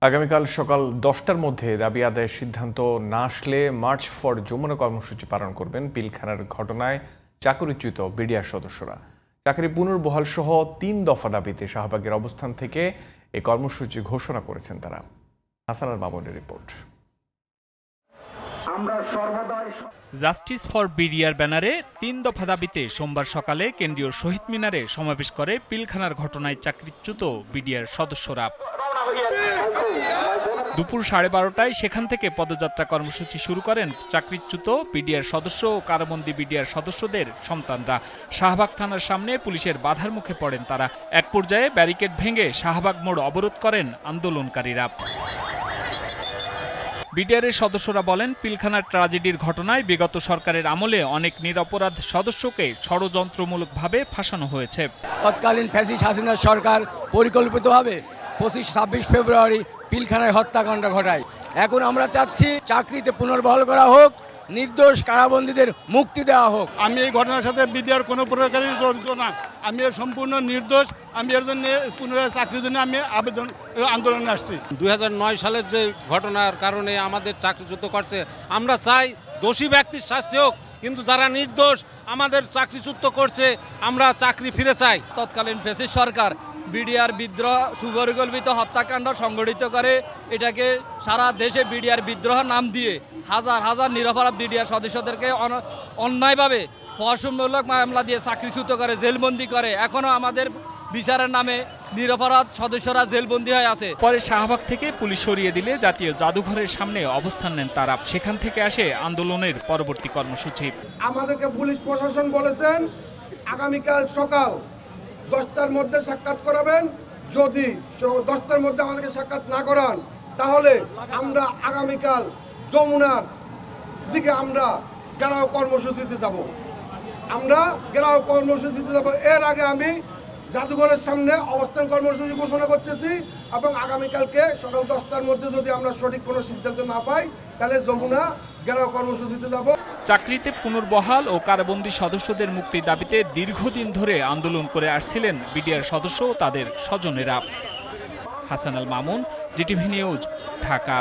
আগামীকাল সকাল 10টার মধ্যে দাবি আদায়ের সিদ্ধান্ত না আসলে মার্চ ফর যমুনা কর্মসূচি পালন করবেন পিলখানার ঘটনায় চাকরিচ্যুত বিডিআর সদস্যরা। চাকরি পুনর্বহাল সহ 3 দফা দাবিতে শাহবাগের অবস্থান থেকে এই কর্মসূচি ঘোষণা করেছেন তারা। হাসানুল মামুনের রিপোর্ট। জাস্টিস ফর বিডিআর ব্যানারে 3 দফা দাবিতে সোমবার সকালে কেন্দ্রীয় শহীদ মিনারে সমাবেশ করে পিলখানার ঘটনায় চাকরিচ্যুত বিডিআর সদস্যরা। দুপুর 12:30টায় সেখান থেকে পদযাত্রা কর্মসূচি শুরু করেন চাকরিচ্যুত বিডিআর সদস্য ও কারাবন্দী বিডিআর সদস্যদের সন্তানরা। শাহবাগ থানার সামনে পুলিশের বাধার মুখে পড়েন তারা। এক পর্যায়ে ব্যারিকেড ভেঙে শাহবাগ মোড় অবরোধ করেন আন্দোলনকারীরা। বিডিআরের সদস্যরা বলেন, পিলখানার ট্র্যাজেডির ঘটনায় বিগত সরকারের আমলে অনেক নিরপরাধ সদস্যকে ষড়যন্ত্রমূলকভাবে ফাঁসানো হয়েছে। তৎকালীন ফ্যাসিস্ট হাসিনা সরকার পরিকল্পিতভাবে 25-26 ফেব্রুয়ারি পিলখানায় হত্যাকাণ্ড ঘটায়। এখন আমরা চাচ্ছি চাকরিতে পুনর্বহাল করা হোক, নির্দোষ কারাবন্দীদের মুক্তি দেওয়া হোক। আমি এই ঘটনার সাথে বিডিআর কোনো প্রকারই জড়িত না। আমি সম্পূর্ণ নির্দোষ। আমি এর জন্য পুনরায় চাকরির জন্য আমি আন্দোলনে আসছি। 2009 সালের যে ঘটনার কারণে আমাদের চাকরিচ্যুত করছে, আমরা চাই দোষী ব্যক্তির শাস্তি হোক, কিন্তু যারা নির্দোষ আমাদের চাকরিচ্যুত করছে আমরা চাকরি ফিরে চাই। তৎকালীন ফ্যাসিস্ট সরকার বিডিআর বিদ্রোহ সুপরিকল্পিত হত্যাকাণ্ড সংগঠিত করে এটাকে সারা দেশে বিডিআর বিদ্রোহ নাম দিয়ে হাজার হাজার নিরপরাধ বিডিআর সদস্যদেরকে অন্যায়ভাবে ফসলমূলক মামলা দিয়ে চাকরিচ্যুত করে, জেলবন্দি করে। এখনও আমাদের বিচারের নামে নিরপরাধ সদস্যরা জেলবন্দি হয়ে আছে। পরে শাহবাগ থেকে পুলিশ সরিয়ে দিলে জাতীয় জাদুঘরের সামনে অবস্থান নেন তারা। সেখান থেকে আসে আন্দোলনের পরবর্তী কর্মসূচি। আমাদেরকে পুলিশ প্রশাসন বলেছেন আগামীকাল সকাল 10টার মধ্যে সাক্ষাৎ করাবেন। যদি 10টার মধ্যে আমাদেরকে সাক্ষাৎ না করান তাহলে আমরা আগামীকাল যমুনার দিকে আমরা ঘেরাও কর্মসূচিতে যাব। এর আগে আমি জাদুঘরের সামনে অবস্থান কর্মসূচি ঘোষণা করতেছি এবং আগামীকালকে সকাল 10টার মধ্যে যদি আমরা সঠিক কোনো সিদ্ধান্ত না পাই তাহলে যমুনা ঘেরাও কর্মসূচিতে যাব। চাকরিতে পুনর্বহাল ও কারাবন্দী সদস্যদের মুক্তির দাবিতে দীর্ঘদিন ধরে আন্দোলন করে আসছিলেন বিডিআর সদস্য ও তাদের স্বজনেরা। Hasanul Mamun, GTV news, Dhaka.